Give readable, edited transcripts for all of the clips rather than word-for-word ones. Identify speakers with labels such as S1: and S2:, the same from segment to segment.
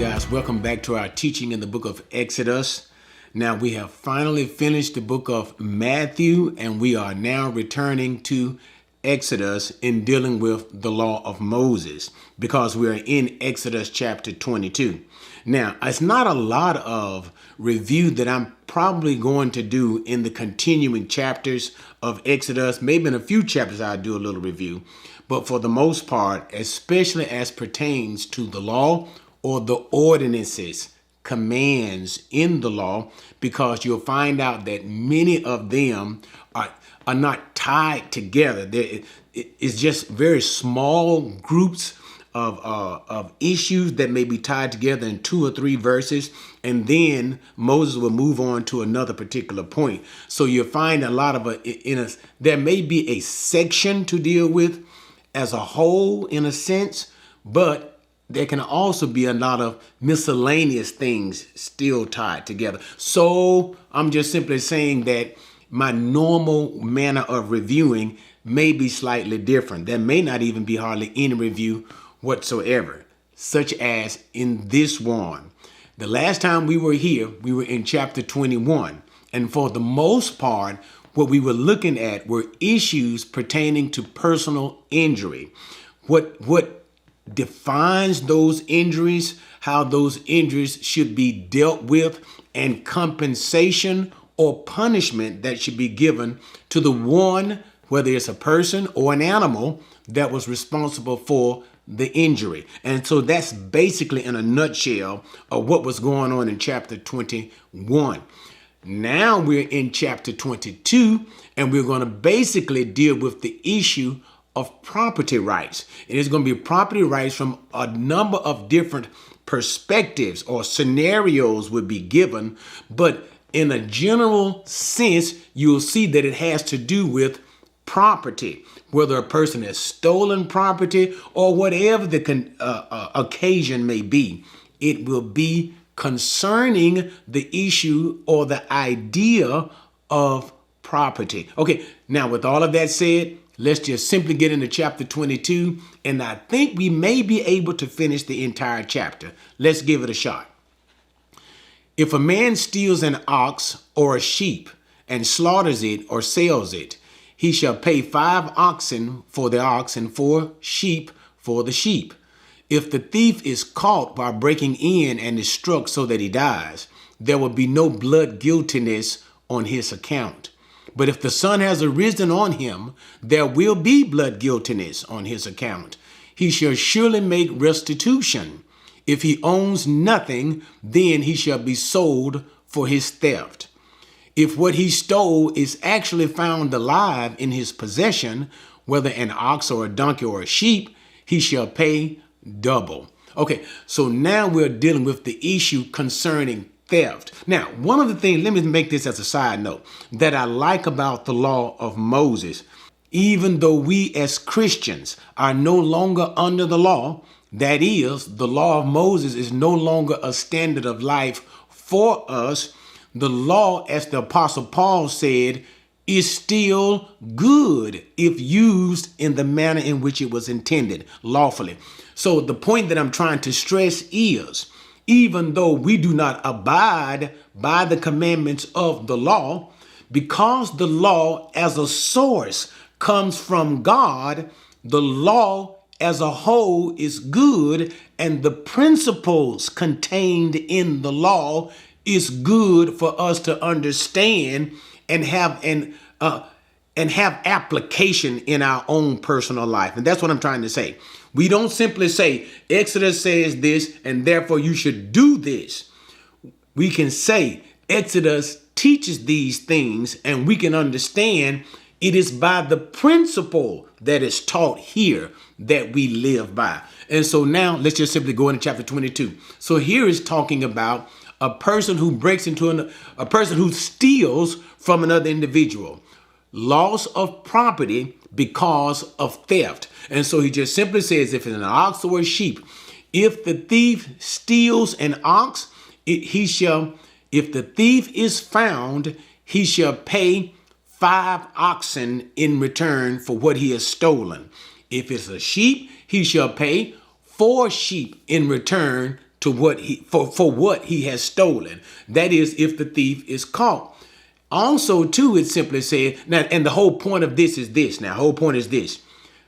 S1: guys, welcome back to our teaching in the book of Exodus. Now we have finally finished the book of Matthew, and we are now returning to Exodus in dealing with the law of Moses, because we are in Exodus chapter 22. Now, it's not a lot of review that I'm probably going to do in the continuing chapters of Exodus. Maybe in a few chapters I'll do a little review, but for the most part, especially as pertains to the law or the ordinances, commands in the law, because you'll find out that many of them are not tied together. It's just very small groups of issues that may be tied together in 2 or 3 verses, and then Moses will move on to another particular point. So you'll find a lot of there may be a section to deal with as a whole in a sense, but there can also be a lot of miscellaneous things still tied together. So I'm just simply saying that my normal manner of reviewing may be slightly different. There may not even be hardly any review whatsoever, such as in this one. The last time we were here, we were in chapter 21. And for the most part, what we were looking at were issues pertaining to personal injury. What defines those injuries, how those injuries should be dealt with, and compensation or punishment that should be given to the one, whether it's a person or an animal, that was responsible for the injury. And so that's basically in a nutshell of what was going on in chapter 21. Now we're in chapter 22, and we're going to basically deal with the issue of property rights. And it's going to be property rights from a number of different perspectives, or scenarios would be given. But in a general sense, you'll see that it has to do with property, whether a person has stolen property or whatever the occasion may be. It will be concerning the issue or the idea of property. Okay, now with all of that said, let's just simply get into chapter 22, and I think we may be able to finish the entire chapter. Let's give it a shot. If a man steals an ox or a sheep and slaughters it or sells it, he shall pay 5 oxen for the ox and 4 sheep for the sheep. If the thief is caught while breaking in and is struck so that he dies, there will be no blood guiltiness on his account. But if the sun has arisen on him, there will be blood guiltiness on his account. He shall surely make restitution. If he owns nothing, then he shall be sold for his theft. If what he stole is actually found alive in his possession, whether an ox or a donkey or a sheep, he shall pay double. Okay, so now we're dealing with the issue concerning theft. Now, one of the things, let me make this as a side note, that I like about the law of Moses, even though we as Christians are no longer under the law, that is, the law of Moses is no longer a standard of life for us. The law, as the Apostle Paul said, is still good if used in the manner in which it was intended, lawfully. So the point that I'm trying to stress is, even though we do not abide by the commandments of the law, because the law as a source comes from God, the law as a whole is good, and the principles contained in the law is good for us to understand and have application in our own personal life. And that's what I'm trying to say. We don't simply say Exodus says this and therefore you should do this. We can say Exodus teaches these things, and we can understand it is by the principle that is taught here that we live by. And so now let's just simply go into chapter 22. So here is talking about a person who breaks into a person who steals from another individual. Loss of property because of theft. And so he just simply says, if it's an ox or a sheep, if the thief steals an ox, if the thief is found, he shall pay 5 oxen in return for what he has stolen. If it's a sheep, he shall pay 4 sheep in return to what for what he has stolen. That is, if the thief is caught. Also, too, it simply says, now, and the whole point of this is this. Now, whole point is this.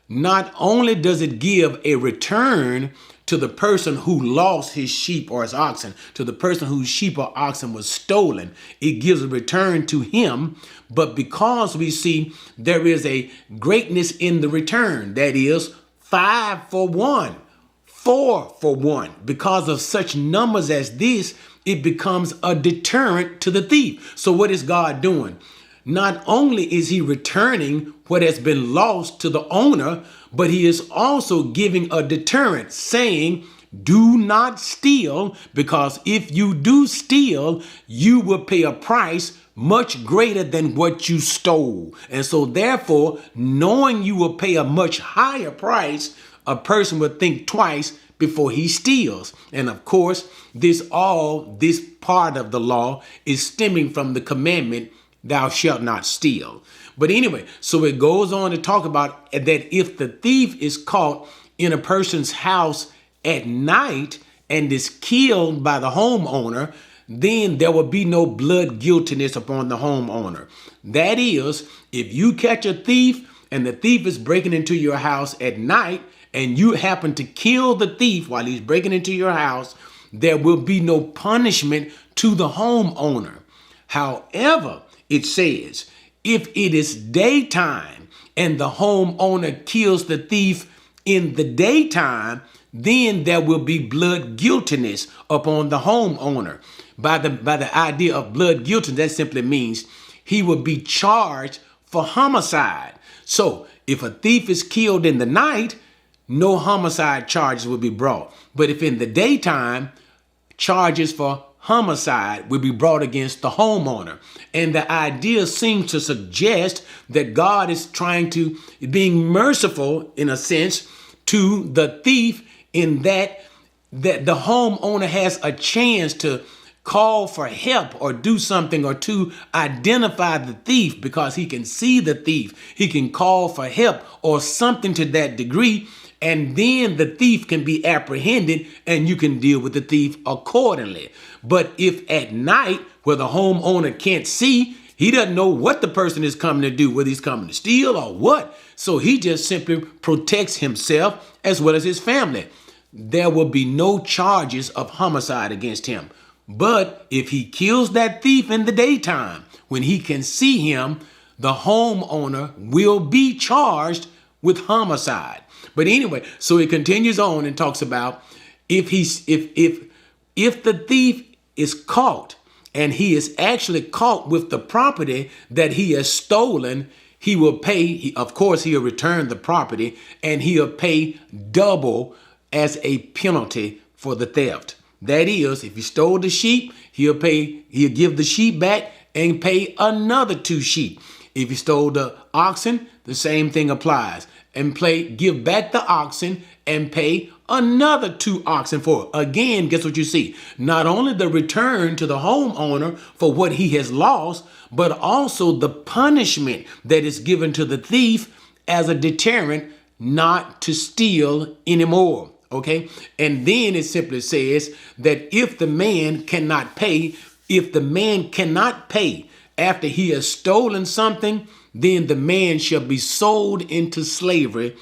S1: Not only does it give a return to the person who lost his sheep or his oxen, to the person whose sheep or oxen was stolen, it gives a return to him. But because we see there is a greatness in the return, that is 5 for 1, 4 for 1, because of such numbers as this, it becomes a deterrent to the thief. So what is God doing? Not only is he returning what has been lost to the owner, but he is also giving a deterrent, saying, do not steal, because if you do steal, you will pay a price much greater than what you stole. And so therefore, knowing you will pay a much higher price, a person would think twice before he steals. And of course, this part of the law is stemming from the commandment, thou shalt not steal. But anyway, so it goes on to talk about that if the thief is caught in a person's house at night and is killed by the homeowner, then there will be no blood guiltiness upon the homeowner. That is, if you catch a thief and the thief is breaking into your house at night and you happen to kill the thief while he's breaking into your house, there will be no punishment to the homeowner. However, it says, if it is daytime and the homeowner kills the thief in the daytime, then there will be blood guiltiness upon the homeowner. By the idea of blood guiltiness, that simply means he will be charged for homicide. So if a thief is killed in the night, no homicide charges will be brought. But if in the daytime, charges for homicide will be brought against the homeowner. And the idea seems to suggest that God is being merciful in a sense to the thief, in that the homeowner has a chance to call for help or do something, or to identify the thief, because he can see the thief. He can call for help or something to that degree. And then the thief can be apprehended and you can deal with the thief accordingly. But if at night, where the homeowner can't see, he doesn't know what the person is coming to do, whether he's coming to steal or what. So he just simply protects himself as well as his family. There will be no charges of homicide against him. But if he kills that thief in the daytime, when he can see him, the homeowner will be charged with homicide. But anyway, so it continues on and talks about if the thief is caught and he is actually caught with the property that he has stolen, he will pay. Of course, he'll return the property and he'll pay double as a penalty for the theft. That is, if he stole the sheep, he'll give the sheep back and pay another 2 sheep. If he stole the oxen, the same thing applies. And give back the oxen and pay another 2 oxen for it. Again, guess what you see? Not only the return to the homeowner for what he has lost, but also the punishment that is given to the thief as a deterrent not to steal anymore. Okay? And then it simply says that if the man cannot pay after he has stolen something, then the man shall be sold into slavery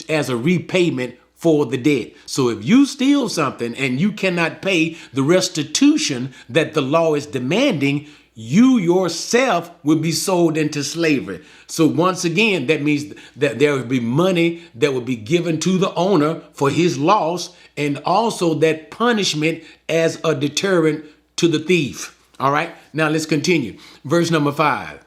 S1: as a repayment for the debt. So if you steal something and you cannot pay the restitution that the law is demanding, you yourself will be sold into slavery. So once again, that means that there will be money that will be given to the owner for his loss, and also that punishment as a deterrent to the thief. All right, now let's continue. Verse number 5.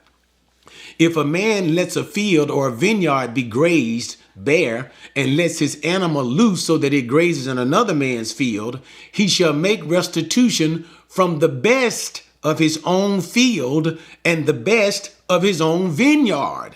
S1: If a man lets a field or a vineyard be grazed bare and lets his animal loose so that it grazes in another man's field, he shall make restitution from the best of his own field and the best of his own vineyard.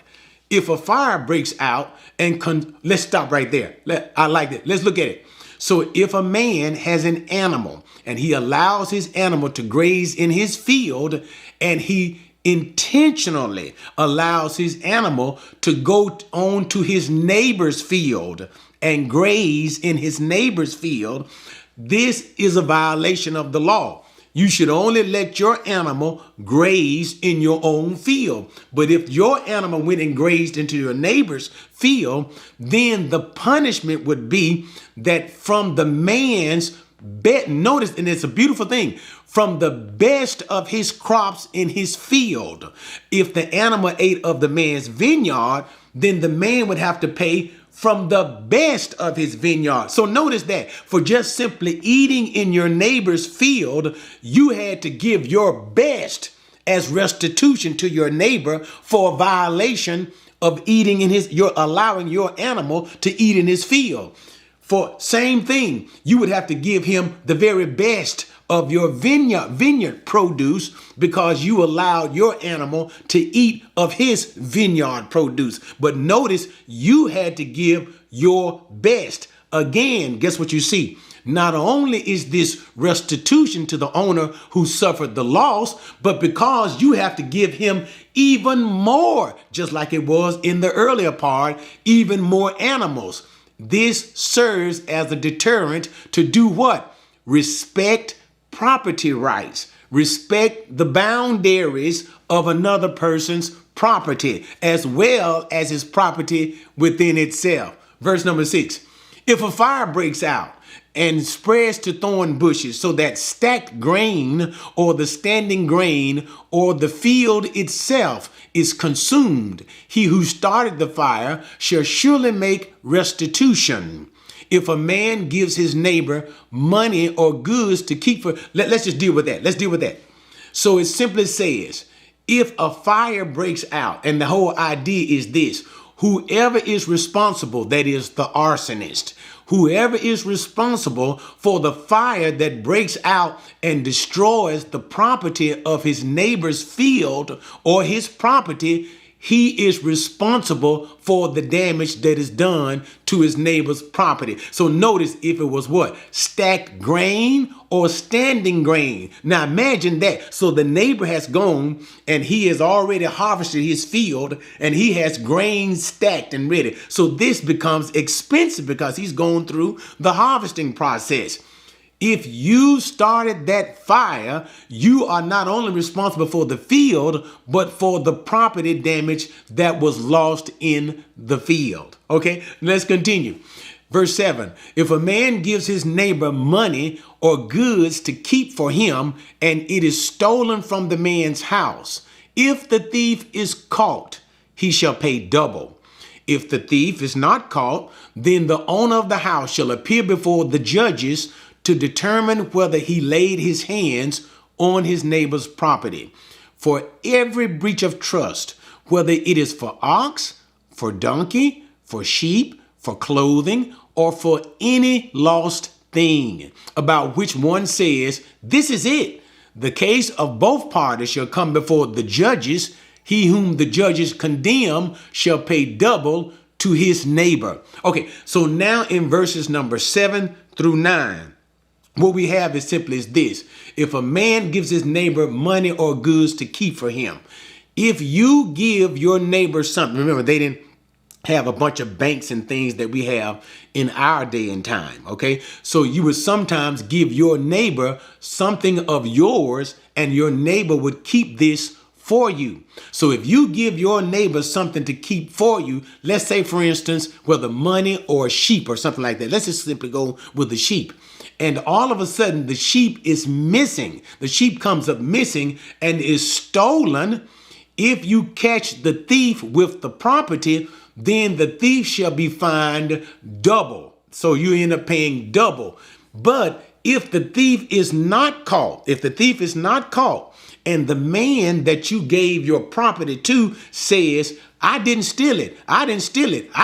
S1: If a fire breaks out let's stop right there. I like it. Let's look at it. So if a man has an animal and he allows his animal to graze in his field, and he intentionally allows his animal to go on to his neighbor's field and graze in his neighbor's field, This is a violation of the law. You should only let your animal graze in your own field. But if your animal went and grazed into your neighbor's field, then the punishment would be that from the man's best, notice, and it's a beautiful thing, from the best of his crops in his field. If the animal ate of the man's vineyard, then the man would have to pay from the best of his vineyard. So notice that for just simply eating in your neighbor's field, you had to give your best as restitution to your neighbor for a violation of eating in you're allowing your animal to eat in his field. For same thing, you would have to give him the very best of your vineyard produce because you allowed your animal to eat of his vineyard produce. But notice you had to give your best. Again, guess what you see? Not only is this restitution to the owner who suffered the loss, but because you have to give him even more, just like it was in the earlier part, even more animals. This serves as a deterrent to do what? Respect property rights. Respect the boundaries of another person's property, as well as his property within itself. Verse number 6. If a fire breaks out and spreads to thorn bushes so that stacked grain or the standing grain or the field itself is consumed, he who started the fire shall surely make restitution. If a man gives his neighbor money or goods to keep for, let's just deal with that. Let's deal with that. So it simply says, if a fire breaks out, and the whole idea is this, whoever is responsible, that is the arsonist, whoever is responsible for the fire that breaks out and destroys the property of his neighbor's field or his property, he is responsible for the damage that is done to his neighbor's property. So notice if it was what? Stacked grain or standing grain. Now imagine that. So the neighbor has gone and he has already harvested his field and he has grain stacked and ready. So this becomes expensive because he's going through the harvesting process. If you started that fire, you are not only responsible for the field, but for the property damage that was lost in the field. Okay, let's continue. Verse 7, if a man gives his neighbor money or goods to keep for him, and it is stolen from the man's house, if the thief is caught, he shall pay double. If the thief is not caught, then the owner of the house shall appear before the judges to determine whether he laid his hands on his neighbor's property. For every breach of trust, whether it is for ox, for donkey, for sheep, for clothing, or for any lost thing, about which one says, this is it. The case of both parties shall come before the judges. He whom the judges condemn shall pay double to his neighbor. Okay, so now in verses number 7 through 9, what we have is simply this. If a man gives his neighbor money or goods to keep for him, if you give your neighbor something, remember they didn't have a bunch of banks and things that we have in our day and time, okay? So you would sometimes give your neighbor something of yours and your neighbor would keep this for you. So if you give your neighbor something to keep for you, let's say for instance, whether money or a sheep or something like that, let's just simply go with the sheep. And all of a sudden the sheep is missing. The sheep comes up missing and is stolen. If you catch the thief with the property, then the thief shall be fined double. So you end up paying double. But if the thief is not caught, and the man that you gave your property to says, I didn't steal it. I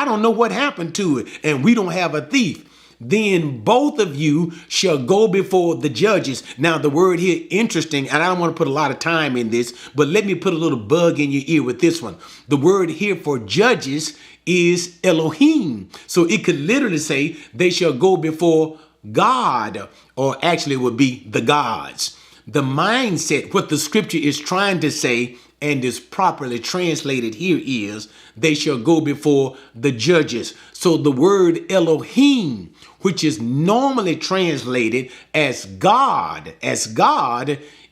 S1: don't know what happened to it. And we don't have a thief. Then both of you shall go before the judges. Now, the word here, interesting, and I don't want to put a lot of time in this, but let me put a little bug in your ear with this one. The word here for judges is Elohim. So it could literally say they shall go before God, or actually it would be the gods. The mindset, what the scripture is trying to say and is properly translated here is, they shall go before the judges. So the word Elohim, which is normally translated as God,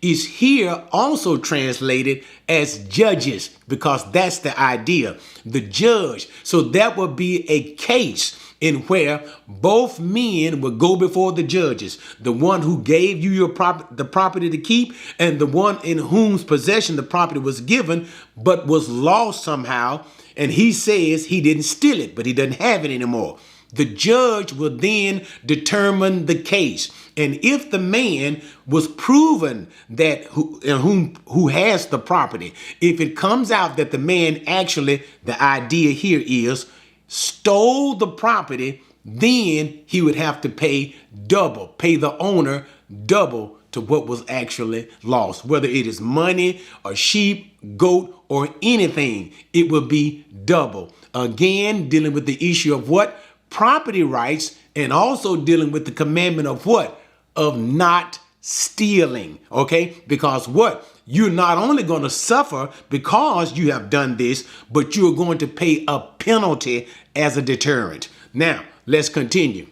S1: is here also translated as judges, because that's the idea, the judge. So that would be a case in where both men would go before the judges, the one who gave you the property to keep, and the one in whose possession the property was given but was lost somehow, and he says he didn't steal it, but he doesn't have it anymore. The judge will then determine the case. And if the man was proven that who has the property, if it comes out that the man actually, the idea here is, stole the property, then he would have to pay the owner double to what was actually lost. Whether it is money or sheep, goat, or anything, it will be double. Again, dealing with the issue of what? Property rights, and also dealing with the commandment of what? Of not stealing. Okay? Because what? You're not only going to suffer because you have done this, but you're going to pay a penalty as a deterrent. Now, let's continue.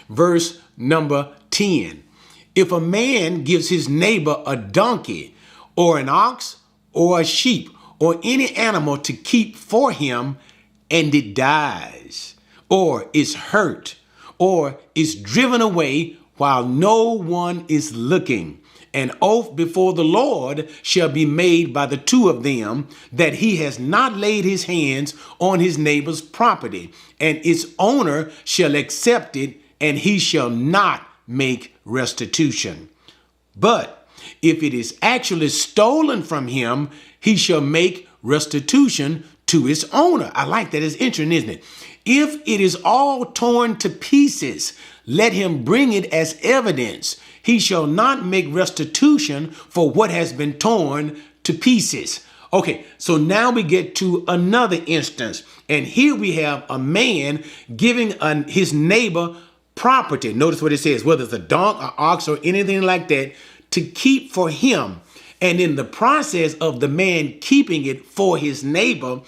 S1: Verse number 10. If a man gives his neighbor a donkey or an ox or a sheep or any animal to keep for him, and it dies, or is hurt, or is driven away while no one is looking, an oath before the Lord shall be made by the two of them, that he has not laid his hands on his neighbor's property, and its owner shall accept it, and he shall not make restitution. But if it is actually stolen from him, he shall make restitution to its owner. I like that. It's interesting, isn't it? If it is all torn to pieces, let him bring it as evidence. He shall not make restitution for what has been torn to pieces. Okay, so now we get to another instance. And here we have a man giving his neighbor property. Notice what it says, whether it's a donkey, or ox, or anything like that, to keep for him. And in the process of the man keeping it for his neighbor,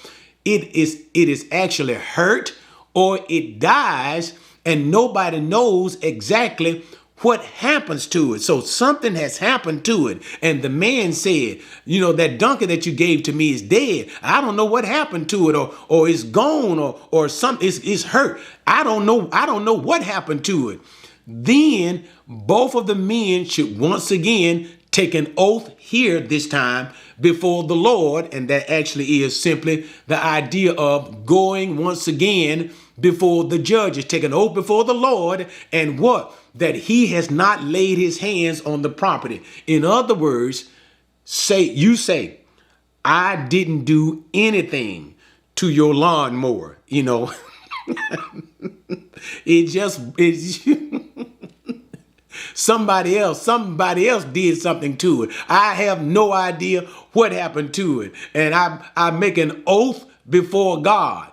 S1: it is actually hurt, or it dies, and nobody knows exactly what happens to it. So something has happened to it. And the man said, that donkey that you gave to me is dead. I don't know what happened to it, or it's gone, or something is hurt. I don't know what happened to it. Then both of the men should once again take an oath here this time before the Lord. And that actually is simply the idea of going once again before the judges. Take an oath before the Lord, and what? That he has not laid his hands on the property. In other words, say, I didn't do anything to your lawnmower. Somebody else did something to it. I have no idea what happened to it. And I make an oath before God.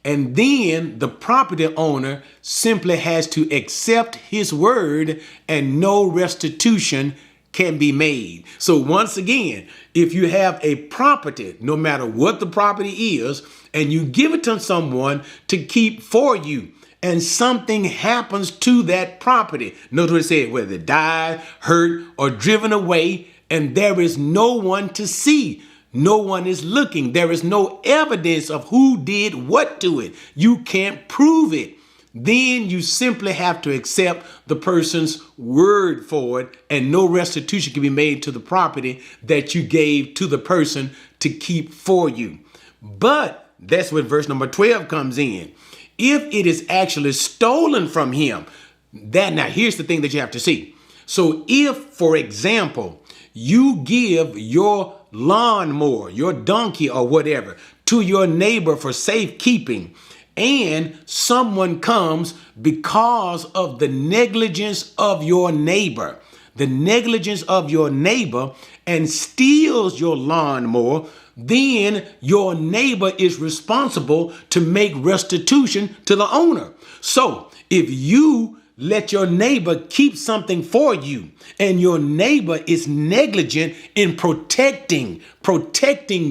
S1: And then the property owner simply has to accept his word, and no restitution can be made. So once again, if you have a property, no matter what the property is, and you give it to someone to keep for you, and something happens to that property, notice what it said, whether it died, hurt, or driven away, and there is no one to see. No one is looking. There is no evidence of who did what to it. You can't prove it. Then you simply have to accept the person's word for it, and no restitution can be made to the property that you gave to the person to keep for you. But that's where verse number 12 comes in. If it is actually stolen from him, now here's the thing that you have to see. So if, for example, you give your lawnmower, your donkey or whatever, to your neighbor for safekeeping, and someone comes because of the negligence of your neighbor, and steals your lawnmower, then your neighbor is responsible to make restitution to the owner. So if you let your neighbor keep something for you, and your neighbor is negligent in protecting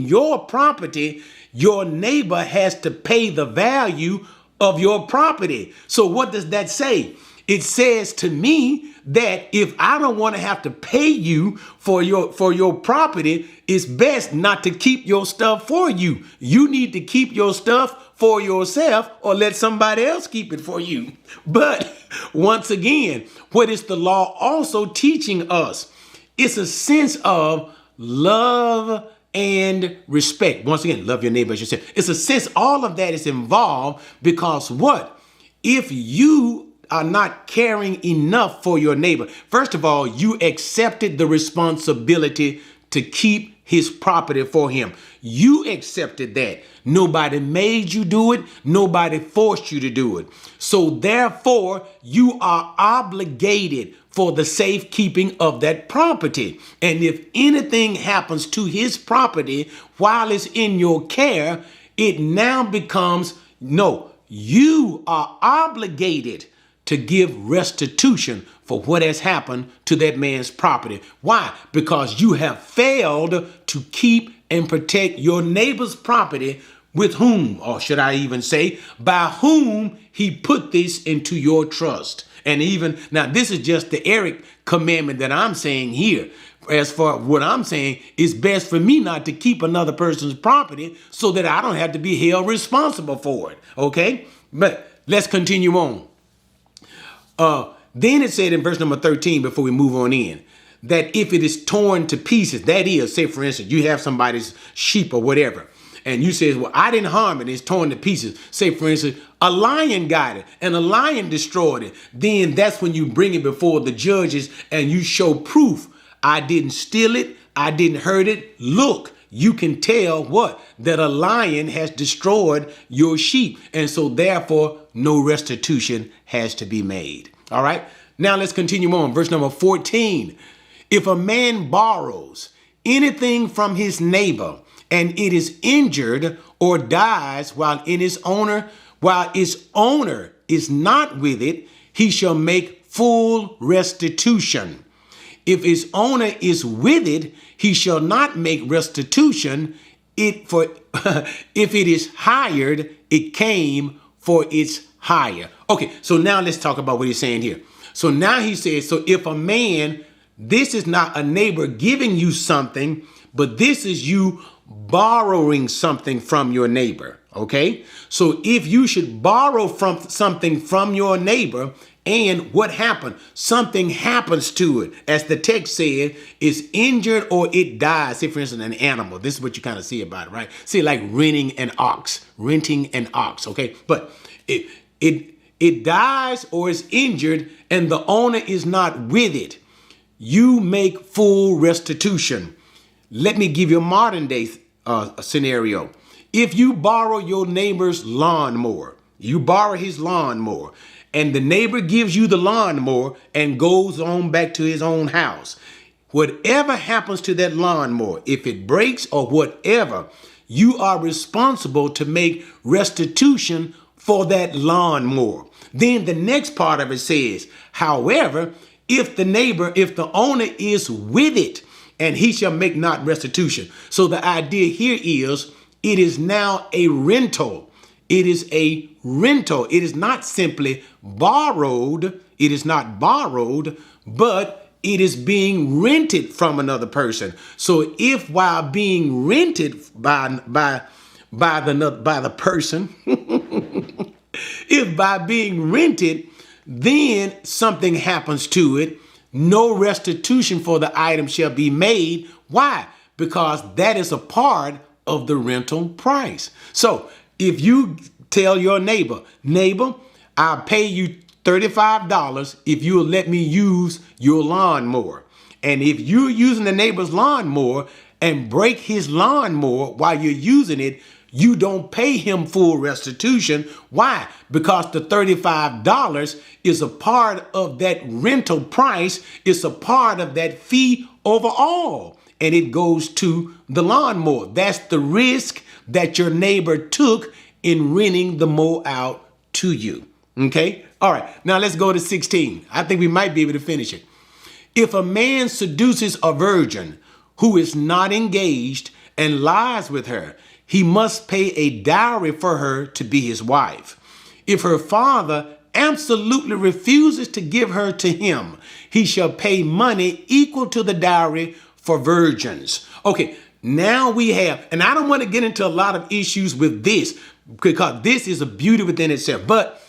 S1: your property, your neighbor has to pay the value of your property. So what does that say? It says to me that if I don't want to have to pay you for your property, it's best not to keep your stuff for you. You need to keep your stuff for yourself or let somebody else keep it for you. But once again, what is the law also teaching us? It's a sense of love and respect. Once again, love your neighbor as yourself. It's a sense, all of that is involved because what? If you are not caring enough for your neighbor, first of all, you accepted the responsibility to keep his property for him. You accepted that. Nobody made you do it. Nobody forced you to do it. So therefore, you are obligated for the safekeeping of that property. And if anything happens to his property while it's in your care, it now becomes, no, you are obligated to give restitution for what has happened to that man's property. Why? Because you have failed to keep and protect your neighbor's property, with whom, or should I even say, by whom he put this into your trust. And even now, this is just the Eric commandment that I'm saying here. As for what I'm saying, it's best for me not to keep another person's property so that I don't have to be held responsible for it. Okay? But let's continue on. Then it said in verse number 13, before we move on in, that if it is torn to pieces, that is, say for instance, you have somebody's sheep or whatever, and you say, well, I didn't harm it, it's torn to pieces. Say for instance, a lion got it and a lion destroyed it. Then that's when you bring it before the judges and you show proof. I didn't steal it, I didn't hurt it. Look, you can tell what? That a lion has destroyed your sheep. And so therefore, no restitution has to be made. All right. Now let's continue on. Verse number 14. If a man borrows anything from his neighbor and it is injured or dies while its owner is not with it, he shall make full restitution. If his owner is with it, he shall not make restitution. If it is hired, it came for its hire. Okay, so now let's talk about what he's saying here. So now he says, so if a man, this is not a neighbor giving you something, but this is you borrowing something from your neighbor. Okay, so if you should borrow from something from your neighbor, and what happened? Something happens to it. As the text said, it's injured or it dies. Say, for instance, an animal. This is what you kind of see about it, right? See, like renting an ox, okay? But it dies or is injured and the owner is not with it. You make full restitution. Let me give you a modern day scenario. If you borrow your neighbor's lawnmower, you borrow his lawnmower, and the neighbor gives you the lawnmower and goes on back to his own house, whatever happens to that lawnmower, if it breaks or whatever, you are responsible to make restitution for that lawnmower. Then the next part of it says, however, if the owner is with it, and he shall make not restitution. So the idea here is, it is now a rental. It is a rental. It is not simply borrowed. It is not borrowed, but it is being rented from another person. So if while being rented by the person, if by being rented, then something happens to it, no restitution for the item shall be made. Why? Because that is a part of the rental price. So if you tell your neighbor, I'll pay you $35 if you will let me use your lawnmower. And if you're using the neighbor's lawnmower and break his lawnmower while you're using it, you don't pay him full restitution. Why? Because the $35 is a part of that rental price. It's a part of that fee overall. And it goes to the lawnmower. That's the risk that your neighbor took in renting the mower out to you. Okay. All right. Now let's go to 16. I think we might be able to finish it. If a man seduces a virgin who is not engaged and lies with her, he must pay a dowry for her to be his wife. If her father absolutely refuses to give her to him, he shall pay money equal to the dowry for virgins. Okay, now we have, and I don't want to get into a lot of issues with this because this is a beauty within itself. But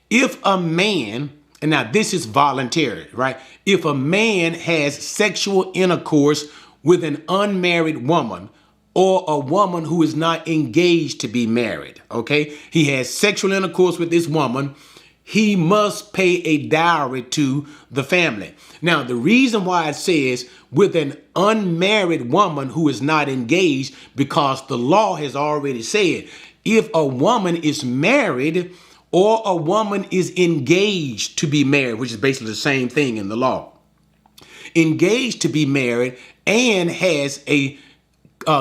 S1: if a man, and now this is voluntary, right? If a man has sexual intercourse with an unmarried woman or a woman who is not engaged to be married, okay? He has sexual intercourse with this woman, he must pay a dowry to the family. Now, the reason why it says with an unmarried woman who is not engaged, because the law has already said, if a woman is married or a woman is engaged to be married, which is basically the same thing in the law, engaged to be married and has a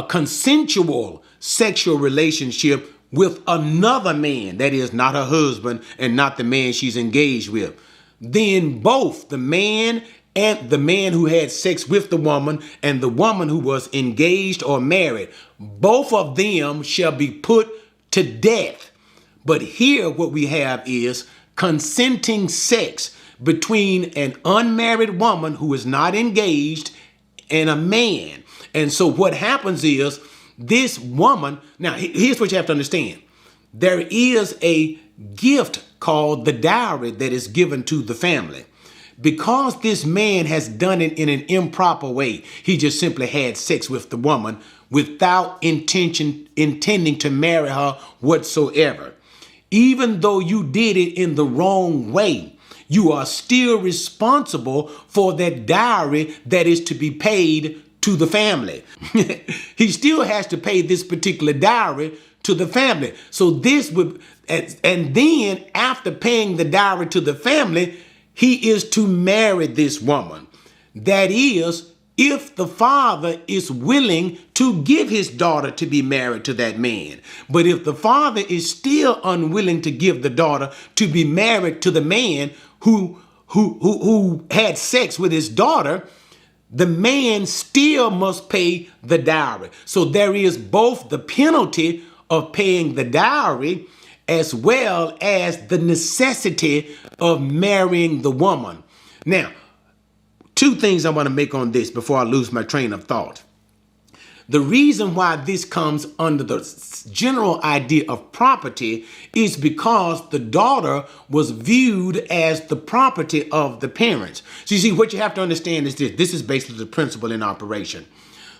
S1: consensual sexual relationship with another man, that is not her husband and not the man she's engaged with, then both the man and the man who had sex with the woman and the woman who was engaged or married, both of them shall be put to death. But here what we have is consenting sex between an unmarried woman who is not engaged and a man. And so what happens is this woman, now here's what you have to understand. There is a gift called the dowry that is given to the family. Because this man has done it in an improper way, he just simply had sex with the woman without intending to marry her whatsoever. Even though you did it in the wrong way, you are still responsible for that dowry that is to be paid to the family. He still has to pay this particular dowry to the family. So this would, and then after paying the dowry to the family, he is to marry this woman. That is, if the father is willing to give his daughter to be married to that man. But if the father is still unwilling to give the daughter to be married to the man who had sex with his daughter, the man still must pay the dowry. So there is both the penalty of paying the dowry as well as the necessity of marrying the woman. Now, two things I want to make on this before I lose my train of thought. The reason why this comes under the general idea of property is because the daughter was viewed as the property of the parents. So you see, what you have to understand is this. This is basically the principle in operation.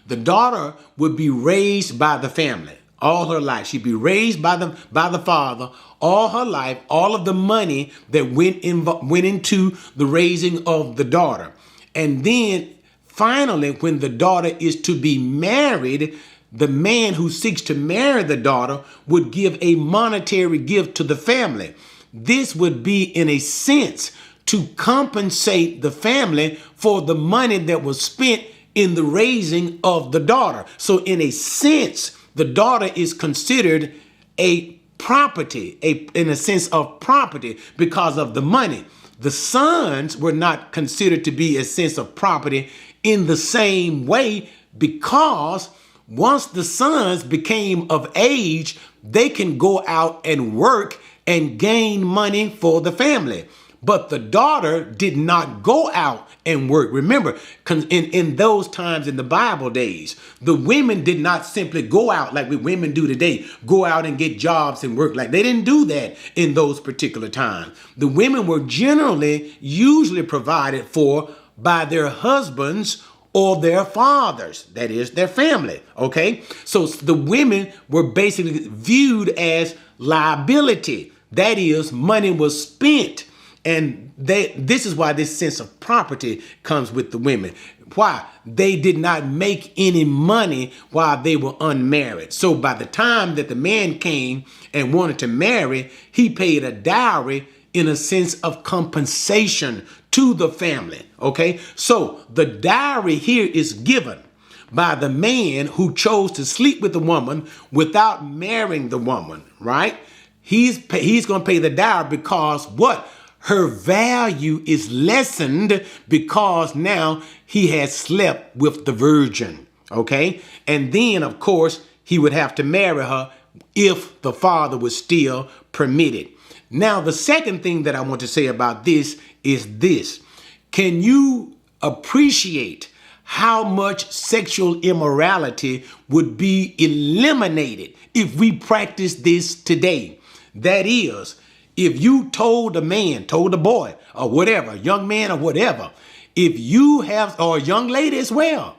S1: The daughter would be raised by the family all her life. She'd be raised by the father all her life. All of the money that went into the raising of the daughter. And then finally, when the daughter is to be married, the man who seeks to marry the daughter would give a monetary gift to the family. This would be, in a sense, to compensate the family for the money that was spent in the raising of the daughter. So in a sense, the daughter is considered a property, in a sense of property because of the money. The sons were not considered to be a sense of property in the same way, because once the sons became of age, they can go out and work and gain money for the family. But the daughter did not go out and work. Remember, in those times in the Bible days, the women did not simply go out like we women do today, go out and get jobs and work. Like they didn't do that in those particular times. The women were usually provided for by their husbands or their fathers, that is their family, okay? So the women were basically viewed as liability. That is, money was spent. And this is why this sense of property comes with the women. Why? They did not make any money while they were unmarried. So by the time that the man came and wanted to marry, he paid a dowry in a sense of compensation to the family. Okay, so the dowry here is given by the man who chose to sleep with the woman without marrying the woman, right? he's going to pay the dowry because what? Her value is lessened because now he has slept with the virgin. Okay. And then, of course, he would have to marry her if the father was still permitted. Now, the second thing that I want to say about this is this. Can you appreciate how much sexual immorality would be eliminated if we practice this today? That is, if you told a man, told a boy, or whatever, young man or whatever, if you have, or a young lady as well,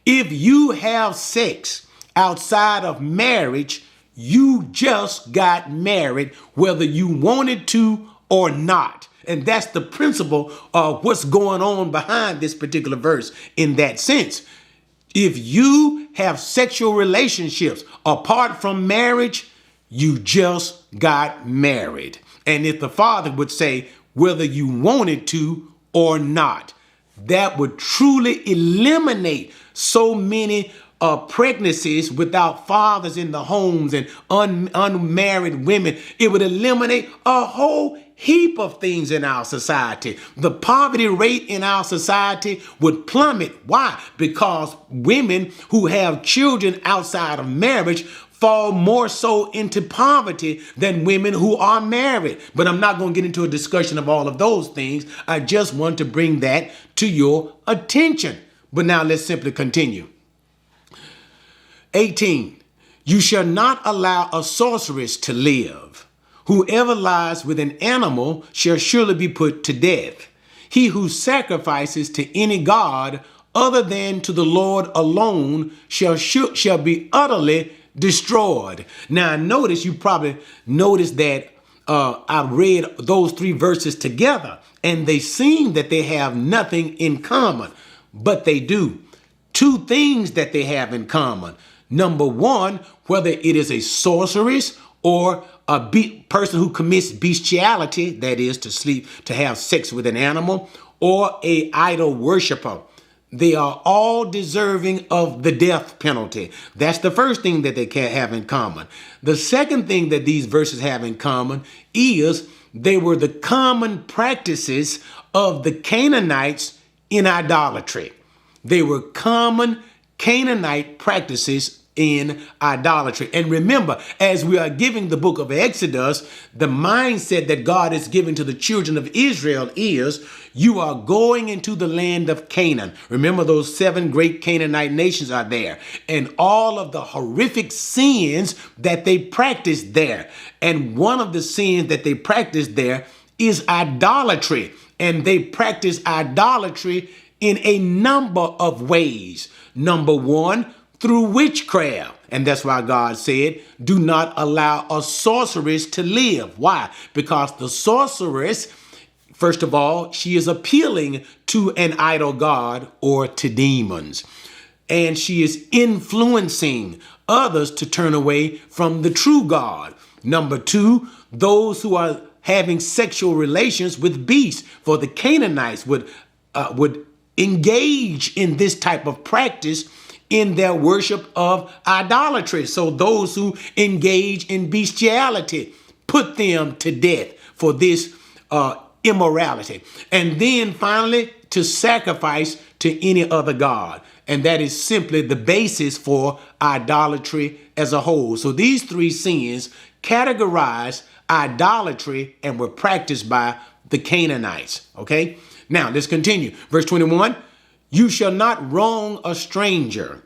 S1: if you have sex outside of marriage, you just got married, whether you wanted to or not. And that's the principle of what's going on behind this particular verse in that sense. If you have sexual relationships apart from marriage, you just got married. And if the father would say whether you wanted to or not, that would truly eliminate so many pregnancies without fathers in the homes and unmarried women. It would eliminate a whole heap of things in our society. The poverty rate in our society would plummet. Why? Because women who have children outside of marriage fall more so into poverty than women who are married. But I'm not going to get into a discussion of all of those things. I just want to bring that to your attention. But now let's simply continue. 18. You shall not allow a sorceress to live. Whoever lies with an animal shall surely be put to death. He who sacrifices to any god other than to the Lord alone shall be utterly destroyed. Now, you probably noticed that I read those three verses together, and they seem that they have nothing in common, but they do. Two things that they have in common. Number one, whether it is a sorceress or a person who commits bestiality, that is to have sex with an animal, or a idol worshiper. They are all deserving of the death penalty. That's the first thing that they can have in common. The second thing that these verses have in common is they were the common practices of the Canaanites in idolatry. They were common Canaanite practices in idolatry. And remember, as we are giving the book of Exodus, the mindset that God is giving to the children of Israel is you are going into the land of Canaan. Remember, those 7 great Canaanite nations are there, and all of the horrific sins that they practiced there. And one of the sins that they practiced there is idolatry. And they practice idolatry in a number of ways. Number one, through witchcraft. And that's why God said, do not allow a sorceress to live. Why? Because the sorceress, first of all, she is appealing to an idol god or to demons. And she is influencing others to turn away from the true God. Number two, those who are having sexual relations with beasts. For the Canaanites would engage in this type of practice in their worship of idolatry. So those who engage in bestiality, put them to death for this immorality. And then finally, to sacrifice to any other god. And that is simply the basis for idolatry as a whole. So these 3 sins categorize idolatry and were practiced by the Canaanites. Okay, now let's continue. Verse 21. You shall not wrong a stranger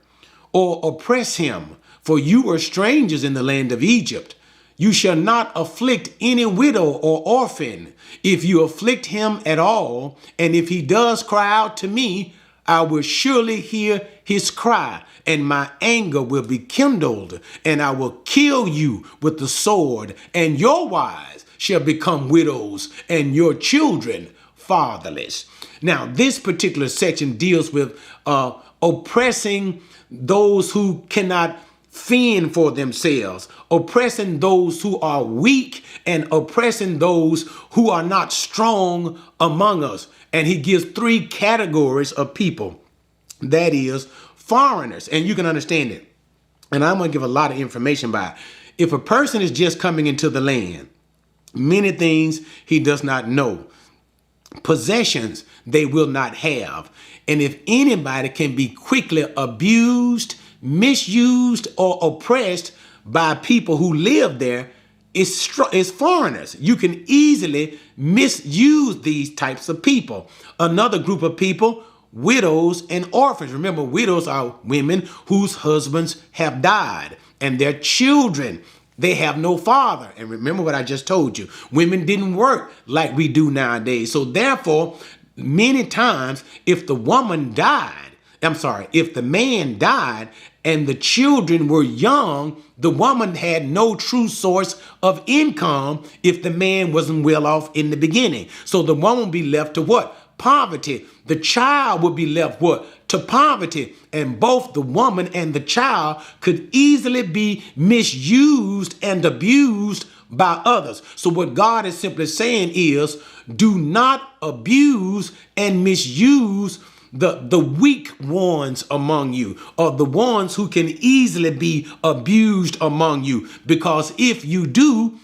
S1: or oppress him, for you were strangers in the land of Egypt. You shall not afflict any widow or orphan. If you afflict him at all, and if he does cry out to me, I will surely hear his cry, and my anger will be kindled, and I will kill you with the sword, and your wives shall become widows, and your children fatherless. Now, this particular section deals with oppressing those who cannot fend for themselves, oppressing those who are weak, and oppressing those who are not strong among us. And he gives 3 categories of people. That is foreigners. And you can understand it. And I'm going to give a lot of information by it. If a person is just coming into the land, many things he does not know. Possessions they will not have. And if anybody can be quickly abused, misused, or oppressed by people who live there, it's foreigners. You can easily misuse these types of people. Another group of people, widows and orphans. Remember, widows are women whose husbands have died, and their children, they have no father. And remember what I just told you. Women didn't work like we do nowadays. So therefore, many times, if the man died and the children were young, the woman had no true source of income if the man wasn't well off in the beginning. So the woman would be left to what? Poverty. The child would be left what? To poverty. And both the woman and the child could easily be misused and abused by others. So what God is simply saying is, do not abuse and misuse the weak ones among you, or the ones who can easily be abused among you. Because if you do,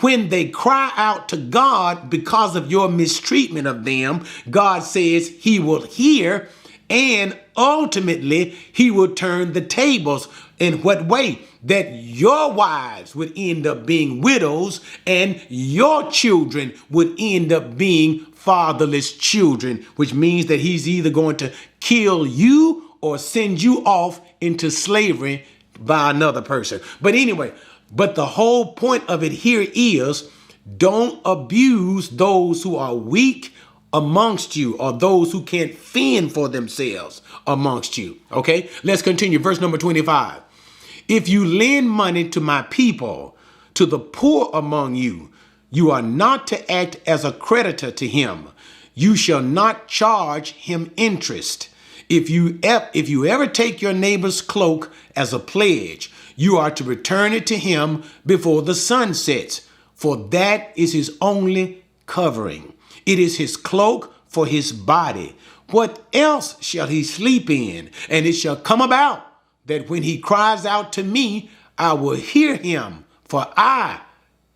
S1: when they cry out to God because of your mistreatment of them, God says he will hear, and ultimately he will turn the tables. In what way? That your wives would end up being widows and your children would end up being fatherless children, which means that he's either going to kill you or send you off into slavery by another person. But anyway, but the whole point of it here is, don't abuse those who are weak amongst you, or those who can't fend for themselves amongst you. Okay, let's continue. Verse number 25. If you lend money to my people, to the poor among you, you are not to act as a creditor to him. You shall not charge him interest. If you ever take your neighbor's cloak as a pledge, you are to return it to him before the sun sets, for that is his only covering. It is his cloak for his body. What else shall he sleep in? And it shall come about that when he cries out to me, I will hear him, for I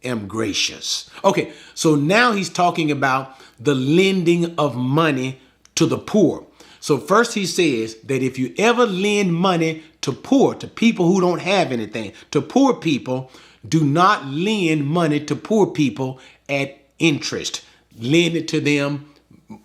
S1: am gracious. Okay, so now he's talking about the lending of money to the poor. So first he says that if you ever lend money to poor, to people who don't have anything, to poor people, do not lend money to poor people at interest. Lend it to them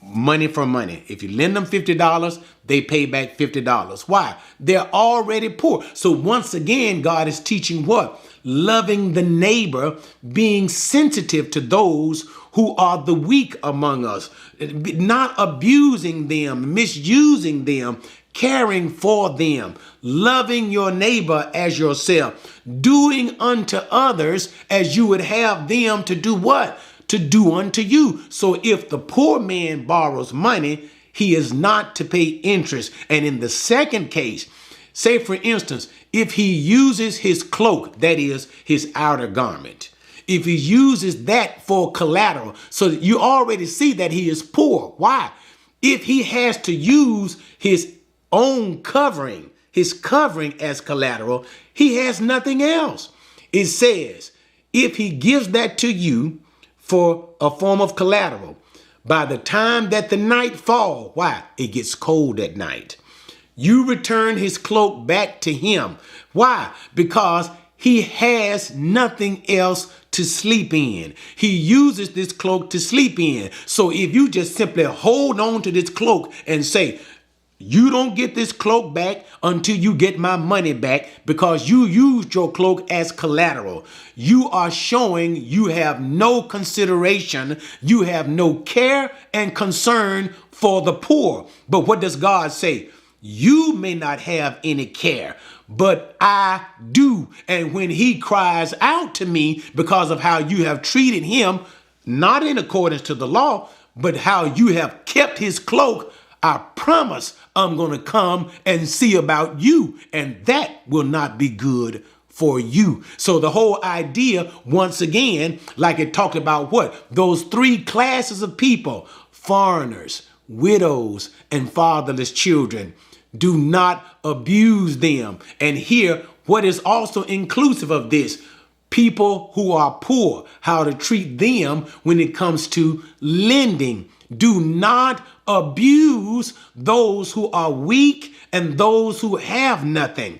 S1: money for money. If you lend them $50, they pay back $50. Why? They're already poor. So once again, God is teaching what? Loving the neighbor, being sensitive to those who are the weak among us, not abusing them, misusing them, caring for them, loving your neighbor as yourself, doing unto others as you would have them to do what? To do unto you. So if the poor man borrows money, he is not to pay interest. And in the second case, say for instance, if he uses his cloak, that is his outer garment, if he uses that for collateral, so that you already see that he is poor. Why? If he has to use his own covering, his covering as collateral, he has nothing else. It says, if he gives that to you for a form of collateral, by the time that the night fall, why? It gets cold at night. You return his cloak back to him. Why? Because he has nothing else to sleep in. He uses this cloak to sleep in. So if you just simply hold on to this cloak and say, you don't get this cloak back until you get my money back because you used your cloak as collateral, you are showing you have no consideration, you have no care and concern for the poor. But what does God say? You may not have any care, but I do. And when he cries out to me because of how you have treated him, not in accordance to the law, but how you have kept his cloak, I promise I'm going to come and see about you, and that will not be good for you. So the whole idea, once again, like it talked about what? Those three classes of people, foreigners, widows, and fatherless children. Do not abuse them. And here, what is also inclusive of this? people who are poor, how to treat them when it comes to lending. Do not abuse those who are weak and those who have nothing.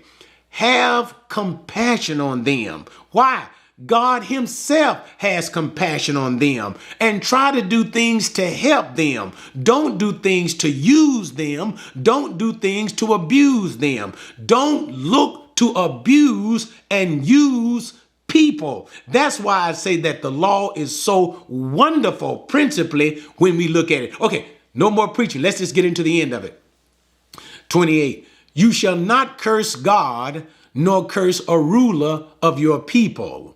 S1: Have compassion on them. Why? God himself has compassion on them, and try to do things to help them. Don't do things to use them. Don't do things to abuse them. Don't look to abuse and use people. That's why I say that the law is so wonderful, principally when we look at it. Okay, no more preaching. Let's just get into the end of it. 28. You shall not curse God, nor curse a ruler of your people.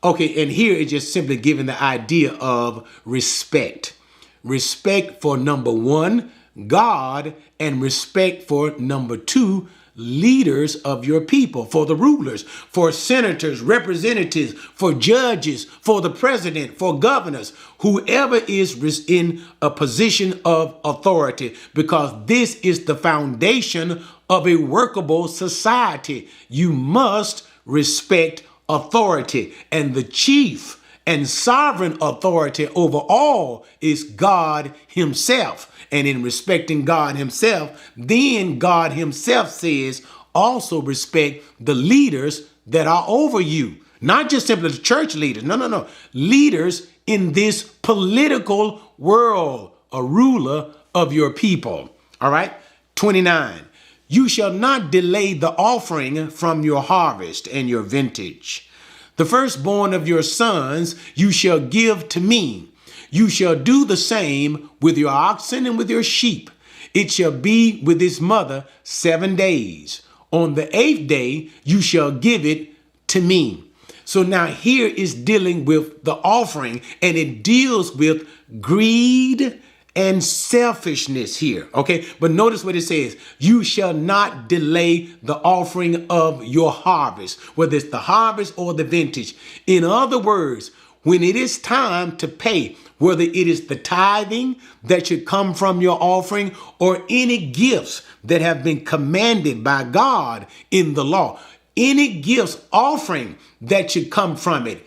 S1: Okay, and here it's just simply giving the idea of respect. Respect for number one, God, and respect for number two, leaders of your people, for the rulers, for senators, representatives, for judges, for the president, for governors, whoever is in a position of authority, because this is the foundation of a workable society. You must respect authority, and the chief and sovereign authority over all is God himself. And in respecting God himself, then God himself says, also respect the leaders that are over you. Not just simply the church leaders. No. Leaders in this political world, a ruler of your people. All right. 29. You shall not delay the offering from your harvest and your vintage. The firstborn of your sons you shall give to me. You shall do the same with your oxen and with your sheep. It shall be with its mother 7 days. On the 8th day you shall give it to me. So now here is dealing with the offering, and it deals with greed and selfishness here. Okay, but notice what it says. You shall not delay the offering of your harvest, whether it's the harvest or the vintage. In other words, when it is time to pay, whether it is the tithing that should come from your offering or any gifts that have been commanded by God in the law, any gifts offering that should come from it,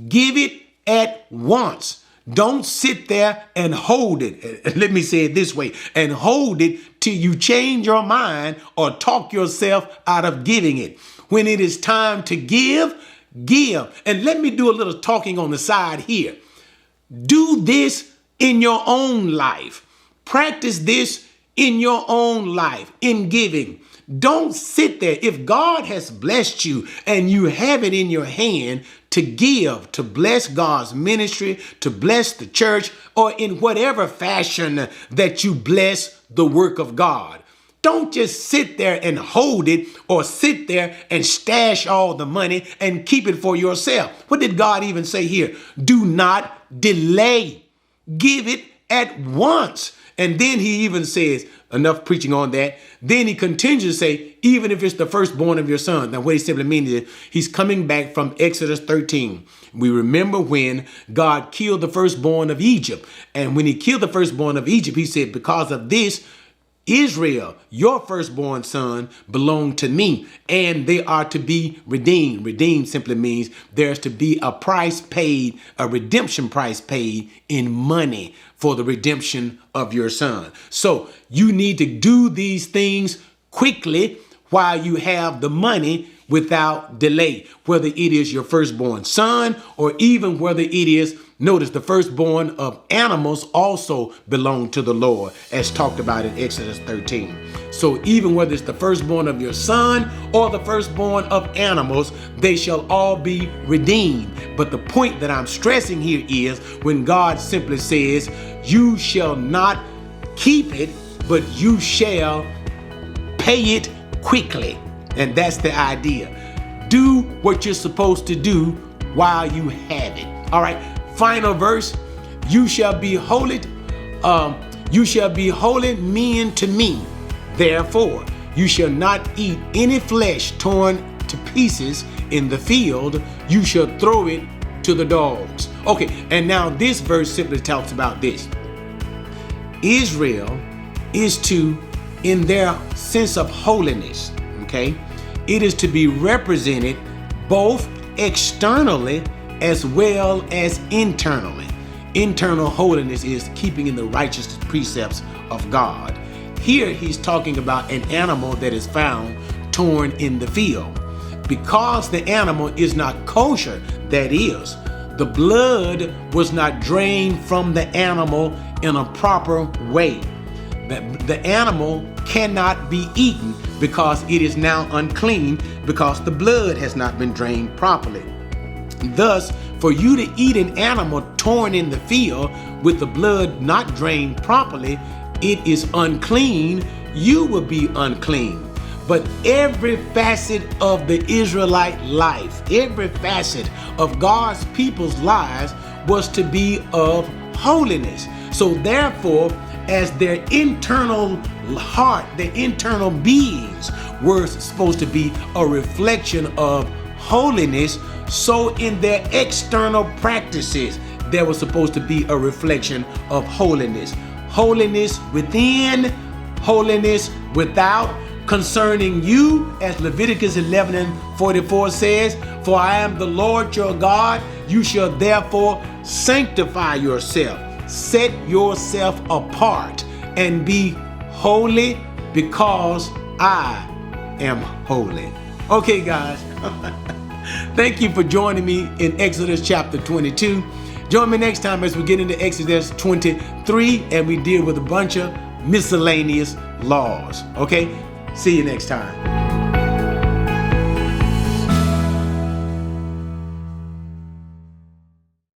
S1: give it at once. Don't sit there and hold it. Let me say it this way, and hold it till you change your mind or talk yourself out of giving it. When it is time to give. And let me do a little talking on the side here. Do this in your own life. Practice this in your own life, in giving. Don't sit there. If God has blessed you and you have it in your hand to give, to bless God's ministry, to bless the church, or in whatever fashion that you bless the work of God, don't just sit there and hold it, or sit there and stash all the money and keep it for yourself. What did God even say here? Do not delay. Give it at once. And then he even says, enough preaching on that. Then he continues to say, even if it's the firstborn of your sons. Now, what he simply means is he's coming back from Exodus 13. We remember when God killed the firstborn of Egypt. And when he killed the firstborn of Egypt, he said, because of this, Israel, your firstborn son, belong to me, and they are to be redeemed. Redeemed simply means there's to be a price paid, a redemption price paid in money for the redemption of your son. So you need to do these things quickly while you have the money, without delay, whether it is your firstborn son or even whether it is, notice, the firstborn of animals also belong to the Lord, as talked about in Exodus 13. So even whether it's the firstborn of your son or the firstborn of animals, they shall all be redeemed. But the point that I'm stressing here is when God simply says, you shall not keep it, but you shall pay it quickly. And that's the idea. Do what you're supposed to do while you have it. All right. Final verse. You shall be holy. You shall be holy men to me. Therefore, you shall not eat any flesh torn to pieces in the field. You shall throw it to the dogs. Okay. And now this verse simply talks about this. Israel is to, in their sense of holiness, okay, it is to be represented both externally as well as internally. Internal holiness is keeping in the righteous precepts of God. Here he's talking about an animal that is found torn in the field. Because the animal is not kosher, that is, the blood was not drained from the animal in a proper way. The animal cannot be eaten because it is now unclean because the blood has not been drained properly. Thus, for you to eat an animal torn in the field with the blood not drained properly, it is unclean. You will be unclean. But every facet of the Israelite life, every facet of God's people's lives was to be of holiness. So therefore, as their internal heart, their internal beings were supposed to be a reflection of holiness, so in their external practices, there was supposed to be a reflection of holiness. Holiness within, holiness without. Concerning you, as Leviticus 11:44 says, for I am the Lord your God, you shall therefore sanctify yourself. Set yourself apart and be holy because I am holy. Okay, guys. Thank you for joining me in Exodus chapter 22. Join me next time as we get into Exodus 23 and we deal with a bunch of miscellaneous laws. Okay? See you next time.